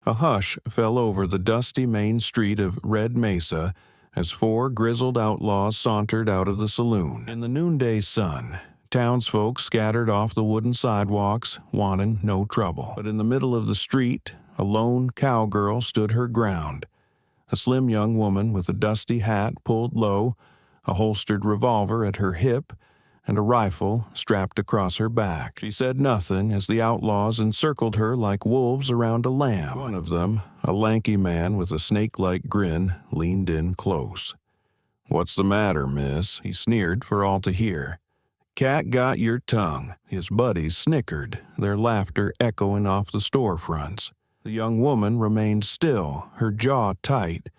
A hush fell over the dusty main street of Red Mesa as four grizzled outlaws sauntered out of the saloon. In the noonday sun, townsfolk scattered off the wooden sidewalks, wanting no trouble. But in the middle of the street, a lone cowgirl stood her ground. A slim young woman with a dusty hat pulled low, a holstered revolver at her hip, and a rifle strapped across her back. She said nothing as the outlaws encircled her like wolves around a lamb. One of them, a lanky man with a snake-like grin, leaned in close. "What's the matter, miss?" he sneered for all to hear. "Cat got your tongue." His buddies snickered, their laughter echoing off the storefronts. The young woman remained still, her jaw tight,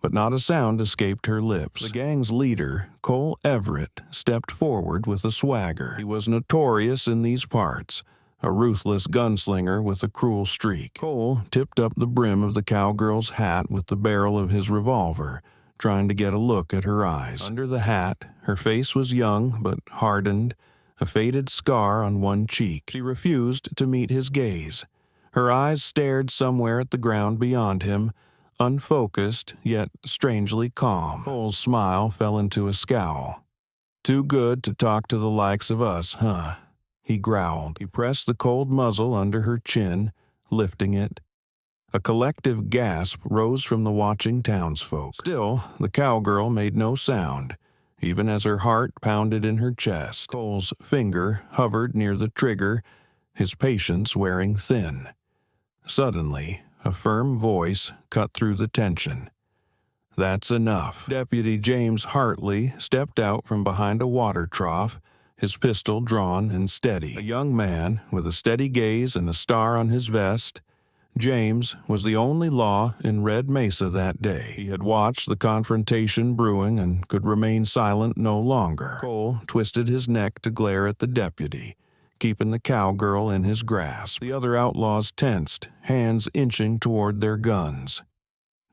but not a sound escaped her lips. The gang's leader, Cole Everett, stepped forward with a swagger. He was notorious in these parts, a ruthless gunslinger with a cruel streak. Cole tipped up the brim of the cowgirl's hat with the barrel of his revolver, trying to get a look at her eyes. Under the hat, her face was young but hardened, a faded scar on one cheek. She refused to meet his gaze. Her eyes stared somewhere at the ground beyond him, unfocused, yet strangely calm. Cole's smile fell into a scowl. "Too good to talk to the likes of us, huh?" he growled. He pressed the cold muzzle under her chin, lifting it. A collective gasp rose from the watching townsfolk. Still, the cowgirl made no sound, even as her heart pounded in her chest. Cole's finger hovered near the trigger, his patience wearing thin. Suddenly, a firm voice cut through the tension. "That's enough." Deputy James Hartley stepped out from behind a water trough, his pistol drawn and steady. A young man with a steady gaze and a star on his vest, James was the only law in Red Mesa that day. He had watched the confrontation brewing and could remain silent no longer. Cole twisted his neck to glare at the deputy, keeping the cowgirl in his grasp. The other outlaws tensed, hands inching toward their guns.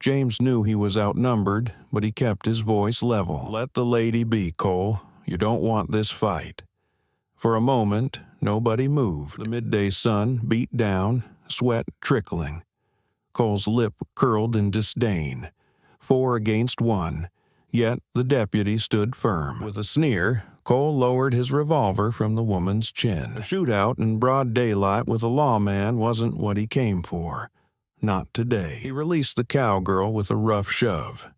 James knew he was outnumbered, but he kept his voice level. "Let the lady be, Cole. You don't want this fight." For a moment, nobody moved. The midday sun beat down, sweat trickling. Cole's lip curled in disdain. 4 against 1, yet the deputy stood firm. With a sneer, Cole lowered his revolver from the woman's chin. A shootout in broad daylight with a lawman wasn't what he came for. Not today. He released the cowgirl with a rough shove.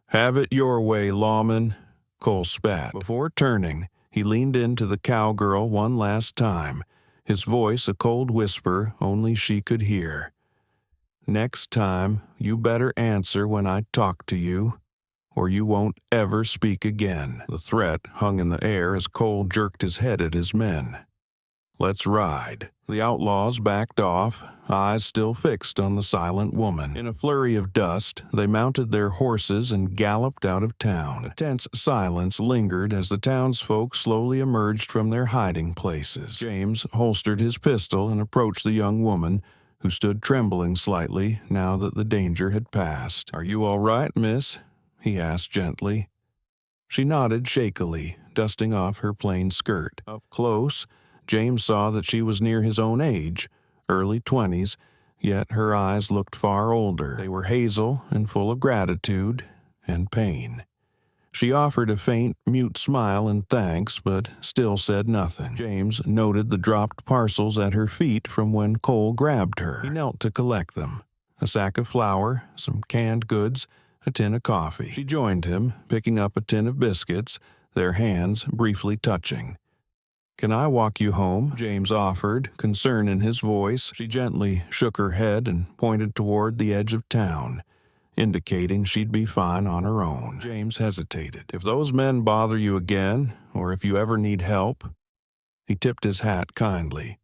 "Have it your way, lawman," Cole spat. Before turning, he leaned into the cowgirl one last time, his voice a cold whisper only she could hear. "Next time, you better answer when I talk to you, or you won't ever speak again." The threat hung in the air as Cole jerked his head at his men. "Let's ride." The outlaws backed off, eyes still fixed on the silent woman. In a flurry of dust, they mounted their horses and galloped out of town. A tense silence lingered as the townsfolk slowly emerged from their hiding places. James holstered his pistol and approached the young woman, who stood trembling slightly now that the danger had passed. "Are you all right, miss?" he asked gently. She nodded shakily, dusting off her plain skirt. Up close, James saw that she was near his own age, early 20s, yet her eyes looked far older. They were hazel and full of gratitude and pain. She offered a faint, mute smile in thanks, but still said nothing. James noted the dropped parcels at her feet from when Cole grabbed her. He knelt to collect them. A sack of flour, some canned goods, a tin of coffee. She joined him, picking up a tin of biscuits, their hands briefly touching. "Can I walk you home?" James offered, concern in his voice. She gently shook her head and pointed toward the edge of town, indicating she'd be fine on her own. James hesitated. "If those men bother you again, or if you ever need help," he tipped his hat kindly,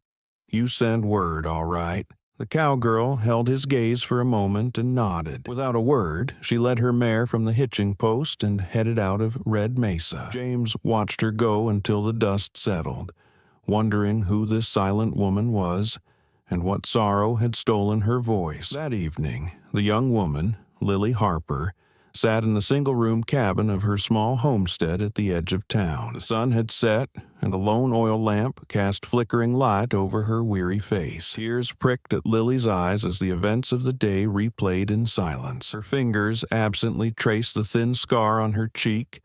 "you send word, all right." The cowgirl held his gaze for a moment and nodded. Without a word, she led her mare from the hitching post and headed out of Red Mesa. James watched her go until the dust settled, wondering who this silent woman was and what sorrow had stolen her voice. That evening, the young woman, Lily Harper, sat in the single-room cabin of her small homestead at the edge of town. The sun had set, and a lone oil lamp cast flickering light over her weary face. Tears pricked at Lily's eyes as the events of the day replayed in silence. Her fingers absently traced the thin scar on her cheek,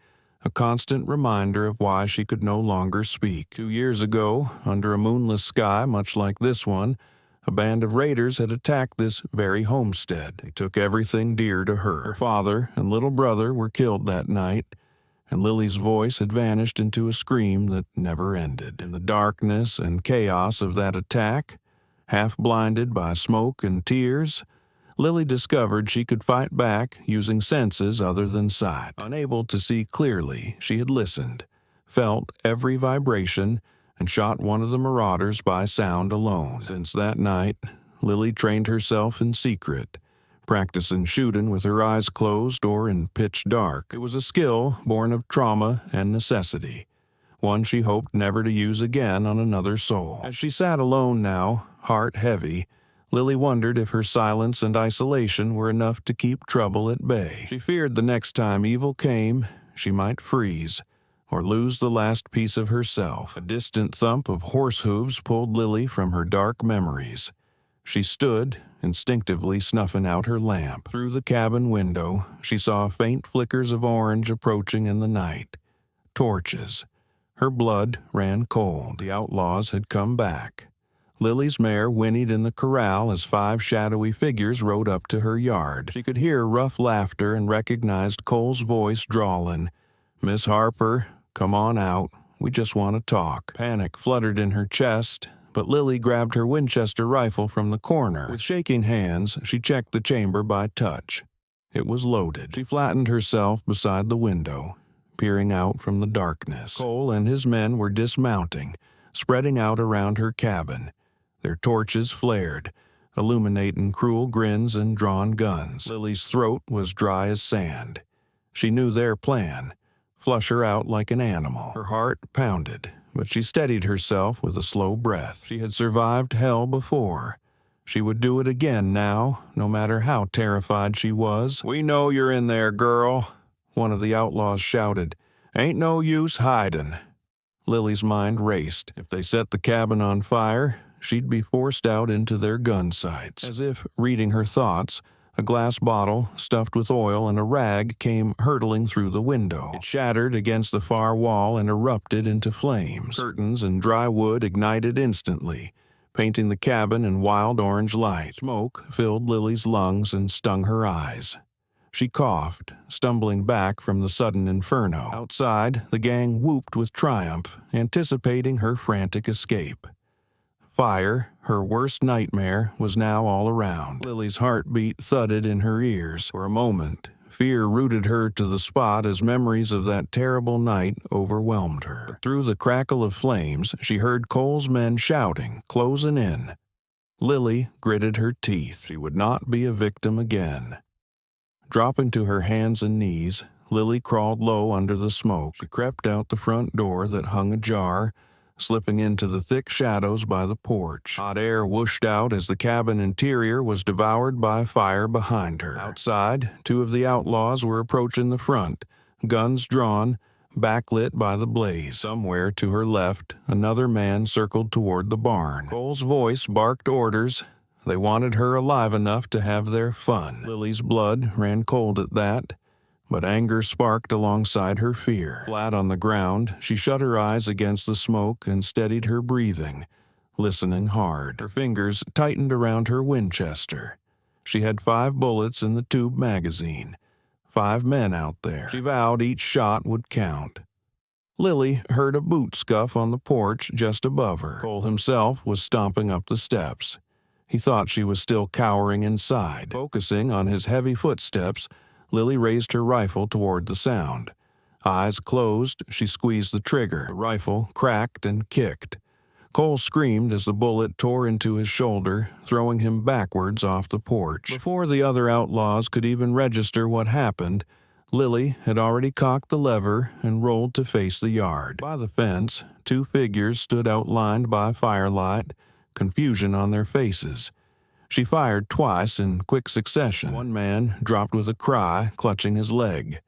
a constant reminder of why she could no longer speak. 2 years ago, under a moonless sky much like this one, a band of raiders had attacked this very homestead. They took everything dear to her. Her father and little brother were killed that night, and Lily's voice had vanished into a scream that never ended. In the darkness and chaos of that attack, half blinded by smoke and tears, Lily discovered she could fight back using senses other than sight. Unable to see clearly, she had listened, felt every vibration, and shot one of the marauders by sound alone. Since that night, Lily trained herself in secret, practicing shooting with her eyes closed or in pitch dark. It was a skill born of trauma and necessity, one she hoped never to use again on another soul. As she sat alone now, heart heavy, Lily wondered if her silence and isolation were enough to keep trouble at bay. She feared the next time evil came, she might freeze, or lose the last piece of herself. A distant thump of horse hooves pulled Lily from her dark memories. She stood, instinctively snuffing out her lamp. Through the cabin window, she saw faint flickers of orange approaching in the night. Torches. Her blood ran cold. The outlaws had come back. Lily's mare whinnied in the corral as 5 shadowy figures rode up to her yard. She could hear rough laughter and recognized Cole's voice drawling, "Miss Harper, come on out. We just want to talk." Panic fluttered in her chest, but Lily grabbed her Winchester rifle from the corner. With shaking hands, she checked the chamber by touch. It was loaded. She flattened herself beside the window, peering out from the darkness. Cole and his men were dismounting, spreading out around her cabin. Their torches flared, illuminating cruel grins and drawn guns. Lily's throat was dry as sand. She knew their plan: flush her out like an animal. Her heart pounded, but she steadied herself with a slow breath. She had survived hell before. She would do it again now, no matter how terrified she was. "We know you're in there, girl," one of the outlaws shouted. "Ain't no use hiding." Lily's mind raced. If they set the cabin on fire, she'd be forced out into their gun sights. As if reading her thoughts, a glass bottle stuffed with oil and a rag came hurtling through the window. It shattered against the far wall and erupted into flames. Curtains and dry wood ignited instantly, painting the cabin in wild orange light. Smoke filled Lily's lungs and stung her eyes. She coughed, stumbling back from the sudden inferno. Outside, the gang whooped with triumph, anticipating her frantic escape. Fire, her worst nightmare, was now all around. Lily's heartbeat thudded in her ears. For a moment, fear rooted her to the spot as memories of that terrible night overwhelmed her. But through the crackle of flames, she heard Cole's men shouting, closing in. Lily gritted her teeth. She would not be a victim again. Dropping to her hands and knees, Lily crawled low under the smoke. She crept out the front door that hung ajar, slipping into the thick shadows by the porch. Hot air whooshed out as the cabin interior was devoured by fire behind her. Outside, 2 of the outlaws were approaching the front, guns drawn, backlit by the blaze. Somewhere to her left, another man circled toward the barn. Cole's voice barked orders. They wanted her alive enough to have their fun. Lily's blood ran cold at that, but anger sparked alongside her fear. Flat on the ground, she shut her eyes against the smoke and steadied her breathing, listening hard. Her fingers tightened around her Winchester. She had 5 bullets in the tube magazine. 5 men out there. She vowed each shot would count. Lily heard a boot scuff on the porch just above her. Cole himself was stomping up the steps. He thought she was still cowering inside. Focusing on his heavy footsteps, Lily raised her rifle toward the sound. Eyes closed, she squeezed the trigger. The rifle cracked and kicked. Cole screamed as the bullet tore into his shoulder, throwing him backwards off the porch. Before the other outlaws could even register what happened, Lily had already cocked the lever and rolled to face the yard. By the fence, 2 figures stood outlined by firelight, confusion on their faces. She fired twice in quick succession. One man dropped with a cry, clutching his leg.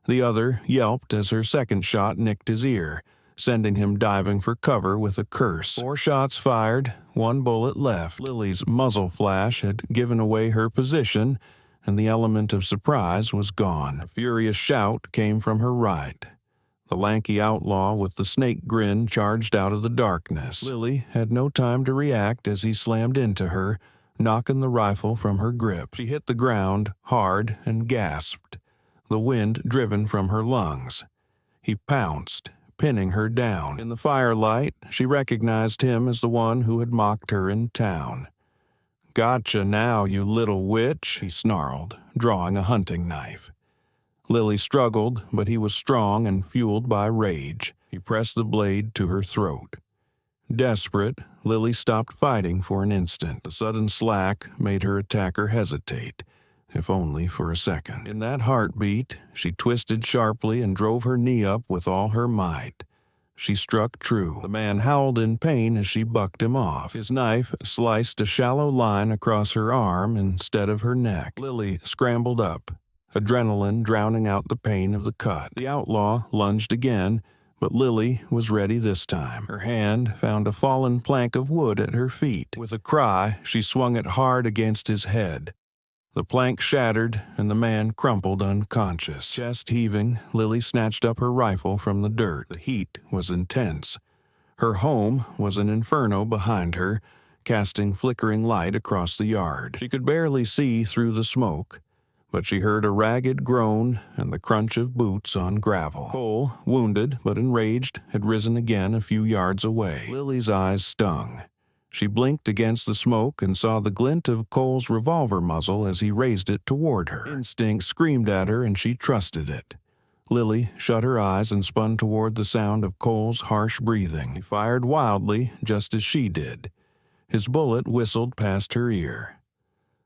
The other yelped as her second shot nicked his ear, sending him diving for cover with a curse. 4 shots fired, 1 bullet left. Lily's muzzle flash had given away her position, and the element of surprise was gone. A furious shout came from her right. The lanky outlaw with the snake grin charged out of the darkness. Lily had no time to react as he slammed into her, knocking the rifle from her grip. She hit the ground hard and gasped, the wind driven from her lungs. He pounced, pinning her down. In the firelight, she recognized him as the one who had mocked her in town. "Gotcha now, you little witch," he snarled, drawing a hunting knife. Lily struggled, but he was strong and fueled by rage. He pressed the blade to her throat. Desperate, Lily stopped fighting for an instant. The sudden slack made her attacker hesitate, if only for a second. In that heartbeat, she twisted sharply and drove her knee up with all her might. She struck true. The man howled in pain as she bucked him off. His knife sliced a shallow line across her arm instead of her neck. Lily scrambled up, adrenaline drowning out the pain of the cut. The outlaw lunged again, but Lily was ready this time. Her hand found a fallen plank of wood at her feet. With a cry, she swung it hard against his head. The plank shattered, and the man crumpled unconscious. Chest heaving, Lily snatched up her rifle from the dirt. The heat was intense. Her home was an inferno behind her, casting flickering light across the yard. She could barely see through the smoke, but she heard a ragged groan and the crunch of boots on gravel. Cole, wounded but enraged, had risen again a few yards away. Lily's eyes stung. She blinked against the smoke and saw the glint of Cole's revolver muzzle as he raised it toward her. Instinct screamed at her, and she trusted it. Lily shut her eyes and spun toward the sound of Cole's harsh breathing. He fired wildly, just as she did. His bullet whistled past her ear.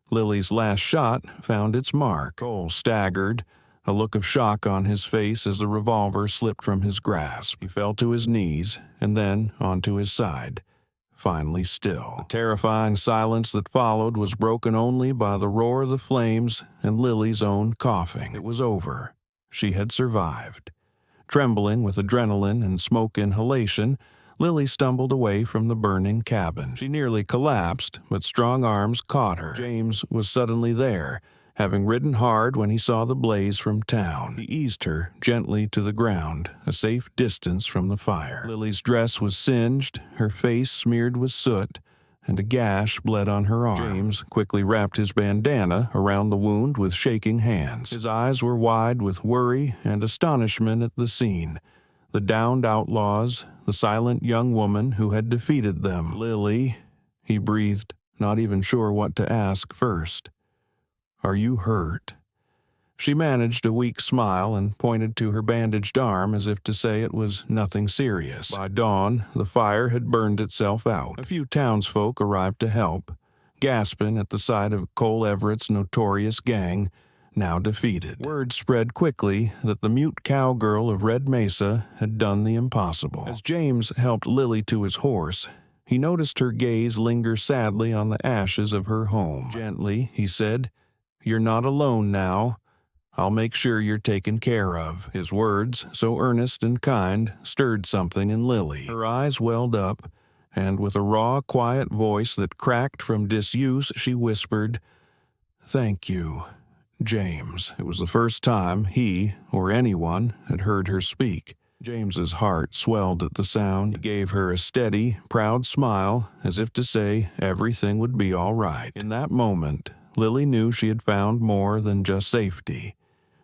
Lily's last shot found its mark. Cole staggered, a look of shock on his face as the revolver slipped from his grasp. He fell to his knees and then onto his side, finally still. The terrifying silence that followed was broken only by the roar of the flames and Lily's own coughing. It was over. She had survived. Trembling with adrenaline and smoke inhalation, Lily stumbled away from the burning cabin. She nearly collapsed, but strong arms caught her. James was suddenly there, having ridden hard when he saw the blaze from town. He eased her gently to the ground, a safe distance from the fire. Lily's dress was singed, her face smeared with soot, and a gash bled on her arm. James quickly wrapped his bandana around the wound with shaking hands. His eyes were wide with worry and astonishment at the scene. The downed outlaws, the silent young woman who had defeated them. "Lily," he breathed, not even sure what to ask first. "Are you hurt?" She managed a weak smile and pointed to her bandaged arm as if to say it was nothing serious. By dawn, the fire had burned itself out. A few townsfolk arrived to help, gasping at the sight of Cole Everett's notorious gang, now defeated. Word spread quickly that the mute cowgirl of Red Mesa had done the impossible. As James helped Lily to his horse, he noticed her gaze linger sadly on the ashes of her home. Gently, he said, "You're not alone now. I'll make sure you're taken care of." His words, so earnest and kind, stirred something in Lily. Her eyes welled up, and with a raw, quiet voice that cracked from disuse, she whispered, "Thank you, James." It was the first time he, or anyone, had heard her speak. James's heart swelled at the sound. He gave her a steady, proud smile, as if to say everything would be all right. In that moment, Lily knew she had found more than just safety.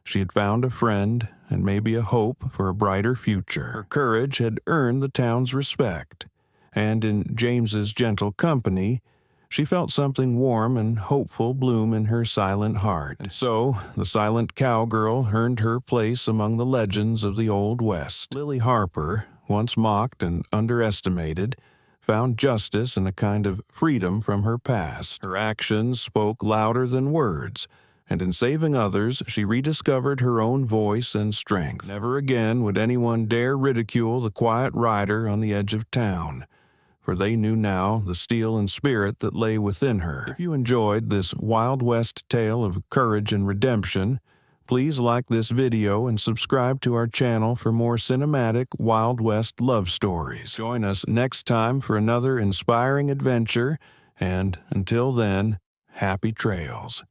She had found a friend and maybe a hope for a brighter future. Her courage had earned the town's respect, and in James's gentle company, she felt something warm and hopeful bloom in her silent heart. And so, the silent cowgirl earned her place among the legends of the Old West. Lily Harper, once mocked and underestimated, found justice and a kind of freedom from her past. Her actions spoke louder than words, and in saving others, she rediscovered her own voice and strength. Never again would anyone dare ridicule the quiet rider on the edge of town, for they knew now the steel and spirit that lay within her. If you enjoyed this Wild West tale of courage and redemption, please like this video and subscribe to our channel for more cinematic Wild West love stories. Join us next time for another inspiring adventure, and until then, happy trails.